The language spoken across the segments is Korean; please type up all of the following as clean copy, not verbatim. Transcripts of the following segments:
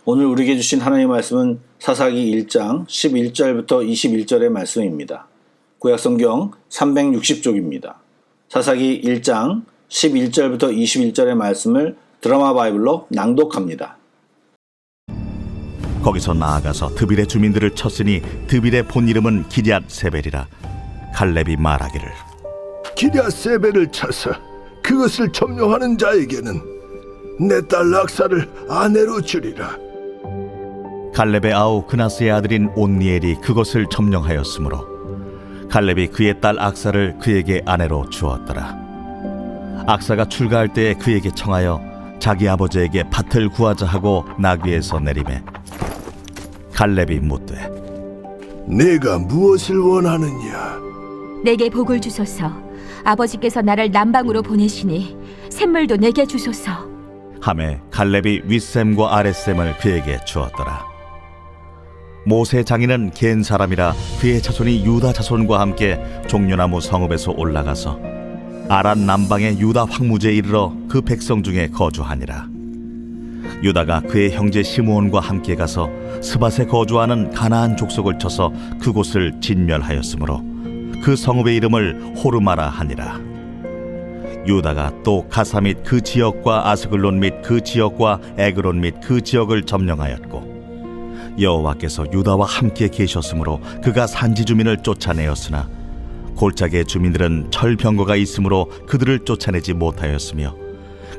오늘 우리에게 주신 하나님의 말씀은 사사기 1장 11절부터 21절의 말씀입니다. 구약성경 360쪽입니다. 사사기 1장 11절부터 21절의 말씀을 드라마 바이블로 낭독합니다. 거기서 나아가서 드빌의 주민들을 쳤으니 드빌의 본 이름은 기럇 세벨이라. 갈렙이 말하기를 기럇 세벨을 쳐서 그것을 점령하는 자에게는 내 딸 악사를 아내로 주리라. 갈렙의 아우 그나스의 아들인 온니엘이 그것을 점령하였으므로 갈렙이 그의 딸 악사를 그에게 아내로 주었더라. 악사가 출가할 때에 그에게 청하여 자기 아버지에게 밭을 구하자 하고 나귀에서 내리매 갈렙이 묻되 네가 무엇을 원하느냐? 내게 복을 주소서. 아버지께서 나를 남방으로 보내시니 샘물도 내게 주소서. 하매 갈렙이 윗샘과 아랫샘을 그에게 주었더라. 모세 장인은 겐 사람이라 그의 자손이 유다 자손과 함께 종려나무 성읍에서 올라가서 아란 남방의 유다 황무지에 이르러 그 백성 중에 거주하니라. 유다가 그의 형제 시므온과 함께 가서 스밧에 거주하는 가나안 족속을 쳐서 그곳을 진멸하였으므로 그 성읍의 이름을 호르마라 하니라. 유다가 또 가사 및 그 지역과 아스글론 및 그 지역과 에그론 및 그 지역을 점령하였고 여호와께서 유다와 함께 계셨으므로 그가 산지 주민을 쫓아내었으나 골짜기의 주민들은 철병거가 있으므로 그들을 쫓아내지 못하였으며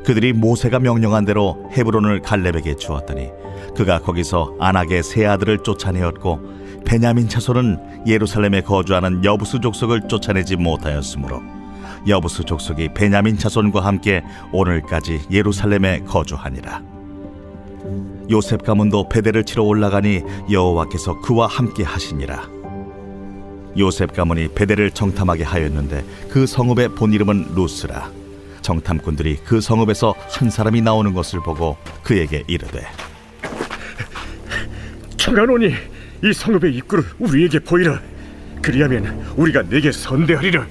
그들이 모세가 명령한 대로 헤브론을 갈렙에게 주었더니 그가 거기서 아낙의 세 아들을 쫓아내었고 베냐민 자손은 예루살렘에 거주하는 여부스 족속을 쫓아내지 못하였으므로 여부스 족속이 베냐민 자손과 함께 오늘까지 예루살렘에 거주하니라. 요셉 가문도 베델을 치러 올라가니 여호와께서 그와 함께 하시니라. 요셉 가문이 베델을 정탐하게 하였는데 그 성읍의 본 이름은 루스라. 정탐꾼들이 그 성읍에서 한 사람이 나오는 것을 보고 그에게 이르되 청하노니 이 성읍의 입구를 우리에게 보이라. 그리하면 우리가 네게 선대하리라.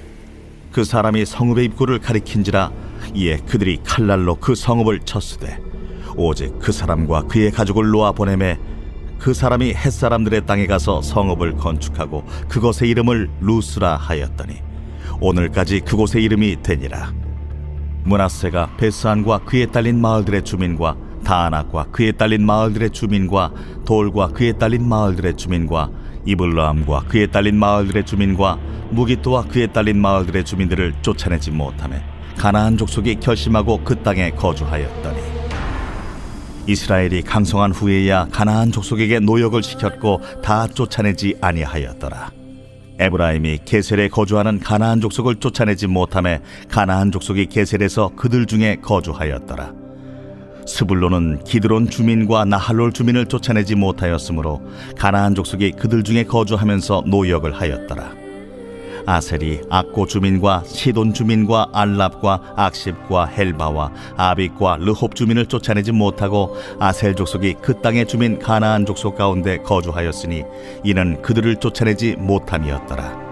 그 사람이 성읍의 입구를 가리킨지라. 이에 그들이 칼날로 그 성읍을 쳤으되 오직 그 사람과 그의 가족을 놓아 보내매 그 사람이 햇사람들의 땅에 가서 성읍을 건축하고 그곳의 이름을 루스라 하였더니 오늘까지 그곳의 이름이 되니라. 므낫세가 베스안과 그에 딸린 마을들의 주민과 다안악과 그에 딸린 마을들의 주민과 돌과 그에 딸린 마을들의 주민과 이블라함과 그에 딸린 마을들의 주민과 무기토와 그에 딸린 마을들의 주민들을 쫓아내지 못하며 가나안 족속이 결심하고 그 땅에 거주하였더니 이스라엘이 강성한 후에야 가나안 족속에게 노역을 시켰고 다 쫓아내지 아니하였더라. 에브라임이 게셀에 거주하는 가나안 족속을 쫓아내지 못하며 가나안 족속이 게셀에서 그들 중에 거주하였더라. 스불론은 기드론 주민과 나할롤 주민을 쫓아내지 못하였으므로 가나안 족속이 그들 중에 거주하면서 노역을 하였더라. 아셀이 악고 주민과 시돈 주민과 알랍과 악십과 헬바와 아빅과 르홉 주민을 쫓아내지 못하고 아셀 족속이 그 땅의 주민 가나안 족속 가운데 거주하였으니 이는 그들을 쫓아내지 못함이었더라.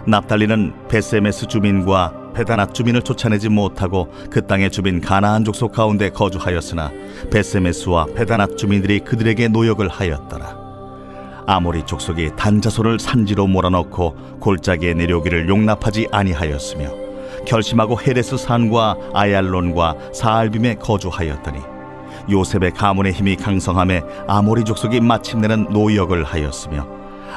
납달리는 베세메스 주민과 베다낫 주민을 쫓아내지 못하고 그 땅의 주민 가나안 족속 가운데 거주하였으나 베세메스와 베다낫 주민들이 그들에게 노역을 하였더라. 아모리 족속이 단자손을 산지로 몰아넣고 골짜기에 내려오기를 용납하지 아니하였으며 결심하고 헤레스 산과 아얄론과 사알빔에 거주하였더니 요셉의 가문의 힘이 강성함에 아모리 족속이 마침내는 노역을 하였으며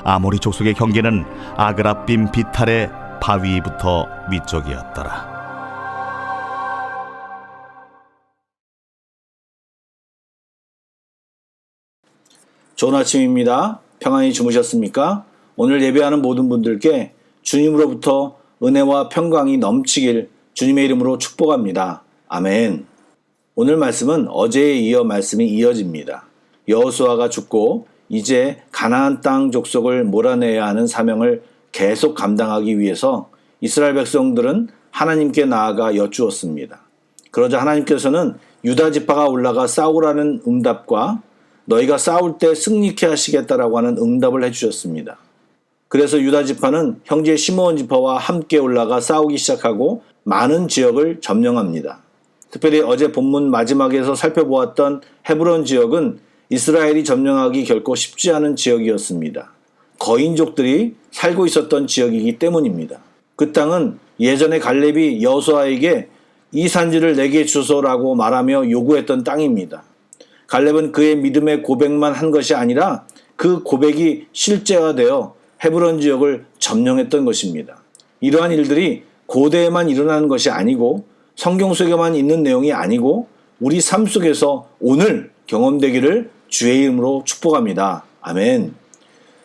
아모리 족속의 경계는 아그라빔 비탈의 바위부터 위쪽이었더라. 좋은 아침입니다. 평안히 주무셨습니까? 오늘 예배하는 모든 분들께 주님으로부터 은혜와 평강이 넘치길 주님의 이름으로 축복합니다. 아멘. 오늘 말씀은 어제에 이어 말씀이 이어집니다. 여호수아가 죽고 이제 가나안 땅 족속을 몰아내야 하는 사명을 계속 감당하기 위해서 이스라엘 백성들은 하나님께 나아가 여쭈었습니다. 그러자 하나님께서는 유다 지파가 올라가 싸우라는 응답과 너희가 싸울 때 승리케 하시겠다라고 하는 응답을 해주셨습니다. 그래서 유다 지파는 형제 시므온 지파와 함께 올라가 싸우기 시작하고 많은 지역을 점령합니다. 특별히 어제 본문 마지막에서 살펴보았던 헤브론 지역은 이스라엘이 점령하기 결코 쉽지 않은 지역이었습니다. 거인족들이 살고 있었던 지역이기 때문입니다. 그 땅은 예전에 갈렙이 여호수아에게 이 산지를 내게 주소라고 말하며 요구했던 땅입니다. 갈렙은 그의 믿음의 고백만 한 것이 아니라 그 고백이 실제화되어 헤브론 지역을 점령했던 것입니다. 이러한 일들이 고대에만 일어나는 것이 아니고 성경 속에만 있는 내용이 아니고 우리 삶 속에서 오늘 경험되기를 주의 이름으로 축복합니다. 아멘.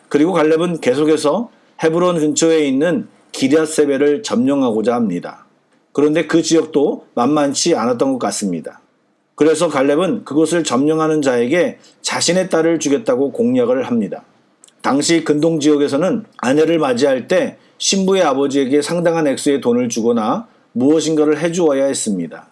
그리고 갈렙은 계속해서 헤브론 근처에 있는 기럇세벨을 점령하고자 합니다. 그런데 그 지역도 만만치 않았던 것 같습니다. 그래서 갈렙은 그곳을 점령하는 자에게 자신의 딸을 주겠다고 공약을 합니다. 당시 근동 지역에서는 아내를 맞이할 때 신부의 아버지에게 상당한 액수의 돈을 주거나 무엇인가를 해주어야 했습니다.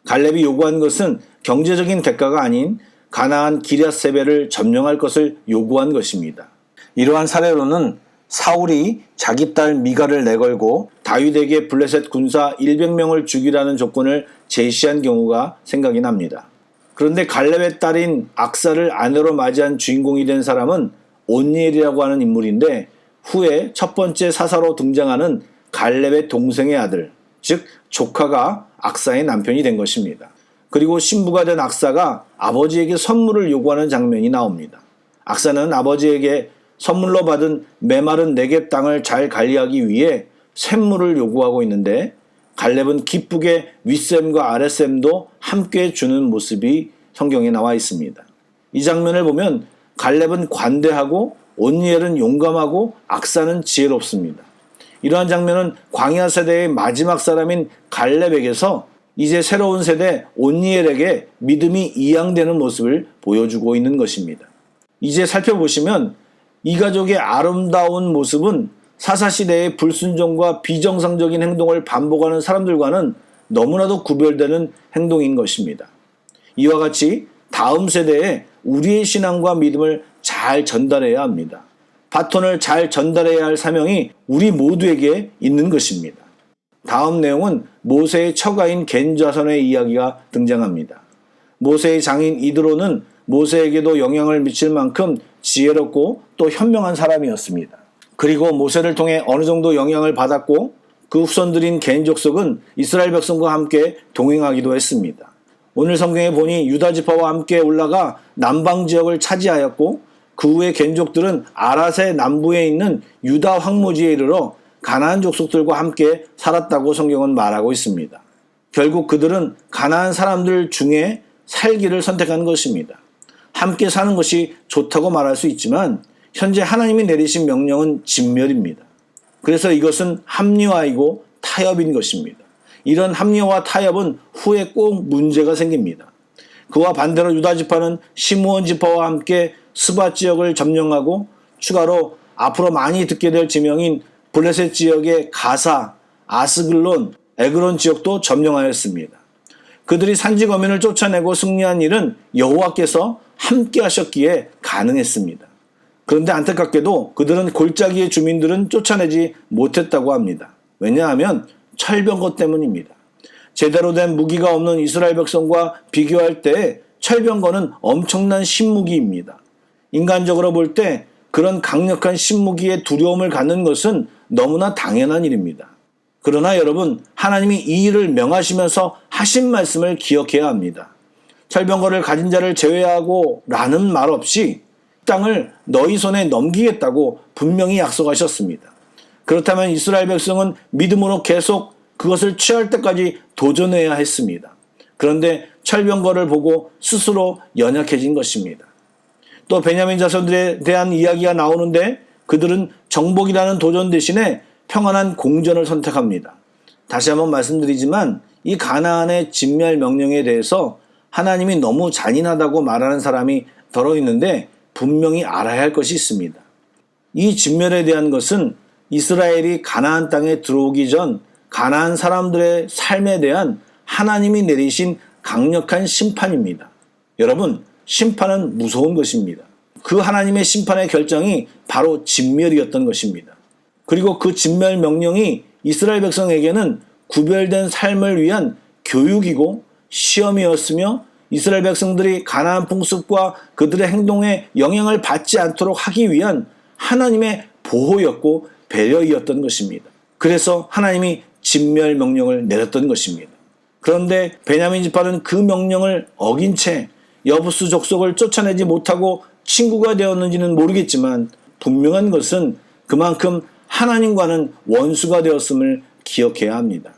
갈렙이 요구한 것은 경제적인 대가가 아닌 가나안 기럇세벨을 점령할 것을 요구한 것입니다. 이러한 사례로는 사울이 자기 딸 미가를 내걸고 다윗에게 블레셋 군사 100명을 죽이라는 조건을 제시한 경우가 생각이 납니다. 그런데 갈렙의 딸인 악사를 아내로 맞이한 주인공이 된 사람은 온니엘이라고 하는 인물인데 후에 첫 번째 사사로 등장하는 갈렙의 동생의 아들, 즉 조카가 악사의 남편이 된 것입니다. 그리고 신부가 된 악사가 아버지에게 선물을 요구하는 장면이 나옵니다. 악사는 아버지에게 선물로 받은 메마른 네겝 땅을 잘 관리하기 위해 샘물을 요구하고 있는데 갈렙은 기쁘게 윗샘과 아랫샘도 함께 주는 모습이 성경에 나와 있습니다. 이 장면을 보면 갈렙은 관대하고 온니엘은 용감하고 악사는 지혜롭습니다. 이러한 장면은 광야 세대의 마지막 사람인 갈렙에게서 이제 새로운 세대 온니엘에게 믿음이 이양되는 모습을 보여주고 있는 것입니다. 이제 살펴보시면 이 가족의 아름다운 모습은 사사시대의 불순종과 비정상적인 행동을 반복하는 사람들과는 너무나도 구별되는 행동인 것입니다. 이와 같이 다음 세대에 우리의 신앙과 믿음을 잘 전달해야 합니다. 바톤을 잘 전달해야 할 사명이 우리 모두에게 있는 것입니다. 다음 내용은 모세의 처가인 겐 자손의 이야기가 등장합니다. 모세의 장인 이드로는 모세에게도 영향을 미칠 만큼 지혜롭고 또 현명한 사람이었습니다. 그리고 모세를 통해 어느 정도 영향을 받았고 그 후손들인 겐 족속은 이스라엘 백성과 함께 동행하기도 했습니다. 오늘 성경에 보니 유다 지파와 함께 올라가 남방 지역을 차지하였고 그 후에 겐족들은 아랏의 남부에 있는 유다 황무지에 이르러 가나안 족속들과 함께 살았다고 성경은 말하고 있습니다. 결국 그들은 가나안 사람들 중에 살기를 선택한 것입니다. 함께 사는 것이 좋다고 말할 수 있지만 현재 하나님이 내리신 명령은 진멸입니다. 그래서 이것은 합리화이고 타협인 것입니다. 이런 합리화와 타협은 후에 꼭 문제가 생깁니다. 그와 반대로 유다 지파는 시므온 지파와 함께 스밧 지역을 점령하고 추가로 앞으로 많이 듣게 될 지명인 블레셋 지역의 가사, 아스글론, 에그론 지역도 점령하였습니다. 그들이 산지 거민을 쫓아내고 승리한 일은 여호와께서 함께 하셨기에 가능했습니다. 그런데 안타깝게도 그들은 골짜기의 주민들은 쫓아내지 못했다고 합니다. 왜냐하면 철병거 때문입니다. 제대로 된 무기가 없는 이스라엘 백성과 비교할 때 철병거는 엄청난 신무기입니다. 인간적으로 볼 때 그런 강력한 신무기에 두려움을 갖는 것은 너무나 당연한 일입니다. 그러나 여러분, 하나님이 이 일을 명하시면서 하신 말씀을 기억해야 합니다. 철병거를 가진 자를 제외하고 라는 말 없이 땅을 너희 손에 넘기겠다고 분명히 약속하셨습니다. 그렇다면 이스라엘 백성은 믿음으로 계속 그것을 취할 때까지 도전해야 했습니다. 그런데 철병거를 보고 스스로 연약해진 것입니다. 또 베냐민 자손들에 대한 이야기가 나오는데 그들은 정복이라는 도전 대신에 평안한 공전을 선택합니다. 다시 한번 말씀드리지만 이 가나안의 진멸 명령에 대해서 하나님이 너무 잔인하다고 말하는 사람이 더러 있는데 분명히 알아야 할 것이 있습니다. 이 진멸에 대한 것은 이스라엘이 가나안 땅에 들어오기 전 가나안 사람들의 삶에 대한 하나님이 내리신 강력한 심판입니다. 여러분, 심판은 무서운 것입니다. 그 하나님의 심판의 결정이 바로 진멸이었던 것입니다. 그리고 그 진멸 명령이 이스라엘 백성에게는 구별된 삶을 위한 교육이고 시험이었으며 이스라엘 백성들이 가나안 풍습과 그들의 행동에 영향을 받지 않도록 하기 위한 하나님의 보호였고 배려이었던 것입니다. 그래서 하나님이 진멸 명령을 내렸던 것입니다. 그런데 베냐민 지파는 그 명령을 어긴 채 여부스 족속을 쫓아내지 못하고 친구가 되었는지는 모르겠지만 분명한 것은 그만큼 하나님과는 원수가 되었음을 기억해야 합니다.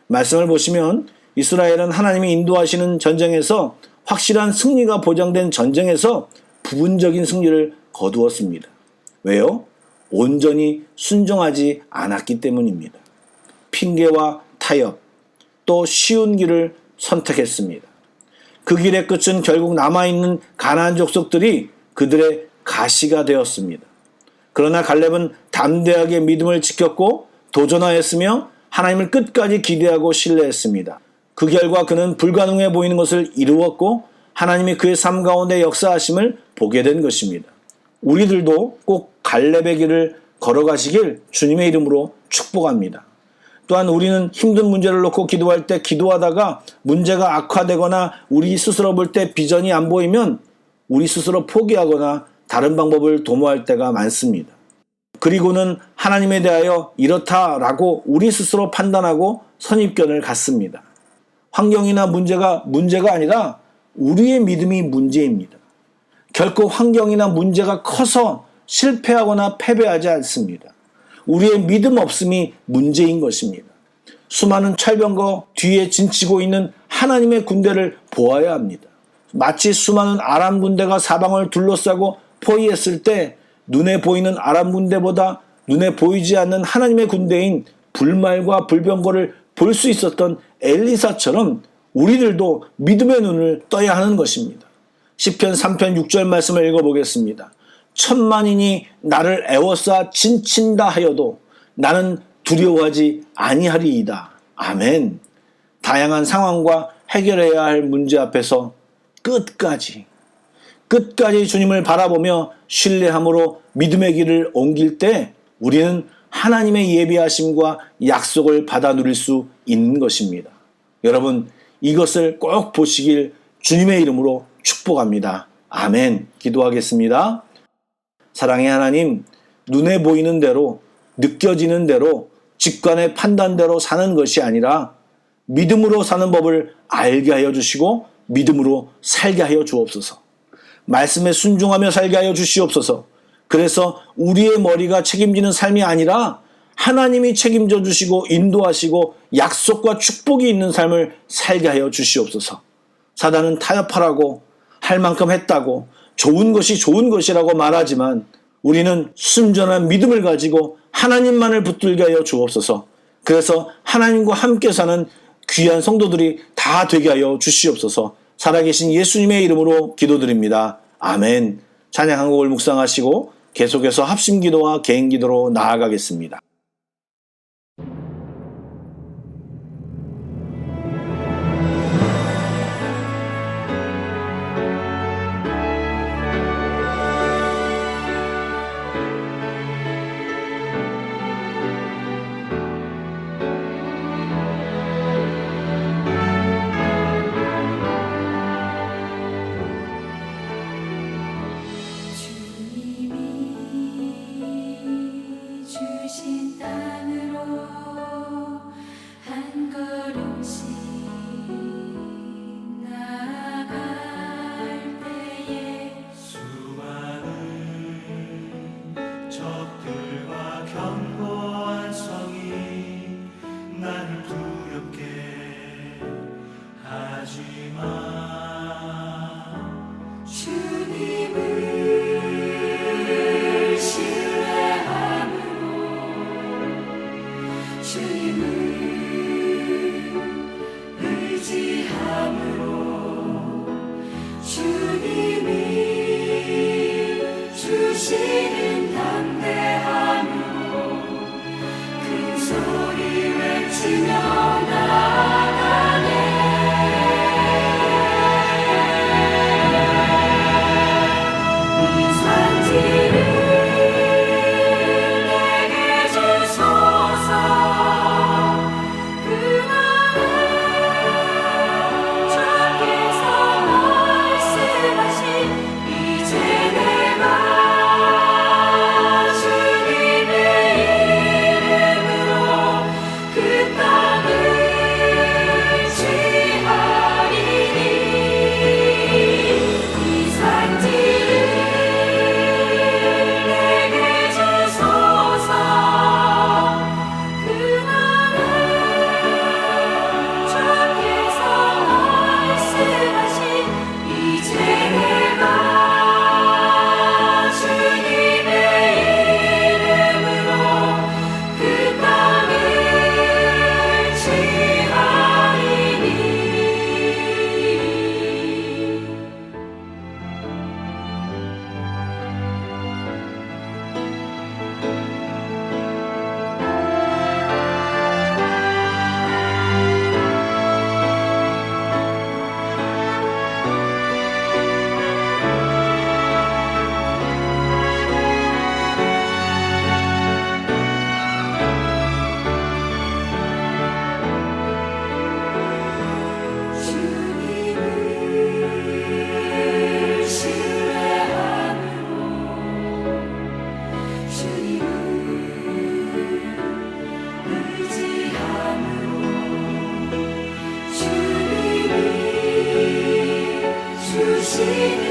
말씀을 보시면 이스라엘은 하나님이 인도하시는 전쟁에서 확실한 승리가 보장된 전쟁에서 부분적인 승리를 거두었습니다. 왜요? 온전히 순종하지 않았기 때문입니다. 핑계와 타협, 또 쉬운 길을 선택했습니다. 그 길의 끝은 결국 남아있는 가나안 족속들이 그들의 가시가 되었습니다. 그러나 갈렙은 담대하게 믿음을 지켰고 도전하였으며 하나님을 끝까지 기대하고 신뢰했습니다. 그 결과 그는 불가능해 보이는 것을 이루었고 하나님이 그의 삶 가운데 역사하심을 보게 된 것입니다. 우리들도 꼭 갈렙의 길을 걸어가시길 주님의 이름으로 축복합니다. 또한 우리는 힘든 문제를 놓고 기도할 때 기도하다가 문제가 악화되거나 우리 스스로 볼 때 비전이 안 보이면 우리 스스로 포기하거나 다른 방법을 도모할 때가 많습니다. 그리고는 하나님에 대하여 이렇다라고 우리 스스로 판단하고 선입견을 갖습니다. 환경이나 문제가 아니라 우리의 믿음이 문제입니다. 결코 환경이나 문제가 커서 실패하거나 패배하지 않습니다. 우리의 믿음 없음이 문제인 것입니다. 수많은 철병거 뒤에 진치고 있는 하나님의 군대를 보아야 합니다. 마치 수많은 아람 군대가 사방을 둘러싸고 포위했을 때 눈에 보이는 아람 군대보다 눈에 보이지 않는 하나님의 군대인 불말과 불병거를 볼 수 있었던 엘리사처럼 우리들도 믿음의 눈을 떠야 하는 것입니다. 시편 3편 6절 말씀을 읽어보겠습니다. 천만인이 나를 애워싸 진친다 하여도 나는 두려워하지 아니하리이다. 아멘. 다양한 상황과 해결해야 할 문제 앞에서 끝까지 주님을 바라보며 신뢰함으로 믿음의 길을 옮길 때 우리는 하나님의 예비하심과 약속을 받아 누릴 수 있는 것입니다. 여러분, 이것을 꼭 보시길 주님의 이름으로 축복합니다. 아멘. 기도하겠습니다. 사랑의 하나님, 눈에 보이는 대로, 느껴지는 대로, 직관의 판단대로 사는 것이 아니라 믿음으로 사는 법을 알게 하여 주시고 믿음으로 살게 하여 주옵소서. 말씀에 순종하며 살게 하여 주시옵소서. 그래서 우리의 머리가 책임지는 삶이 아니라 하나님이 책임져 주시고 인도하시고 약속과 축복이 있는 삶을 살게 하여 주시옵소서. 사단은 타협하라고 할 만큼 했다고 좋은 것이 좋은 것이라고 말하지만 우리는 순전한 믿음을 가지고 하나님만을 붙들게 하여 주옵소서. 그래서 하나님과 함께 사는 귀한 성도들이 다 되게 하여 주시옵소서. 살아계신 예수님의 이름으로 기도드립니다. 아멘. 찬양 한 곡을 묵상하시고 계속해서 합심기도와 개인기도로 나아가겠습니다. 주신 땅으로 한 걸음씩 나아갈 때에 수많은 적들과 견고한 성이 나를 두렵게 하지만 주님을 신뢰함으로 주님을 의지함으로 주님이 주시는 담대함으로 큰 소리 외치며 나아가네. 이 산지를 내게 주소서. 그 나라 주께서 주시는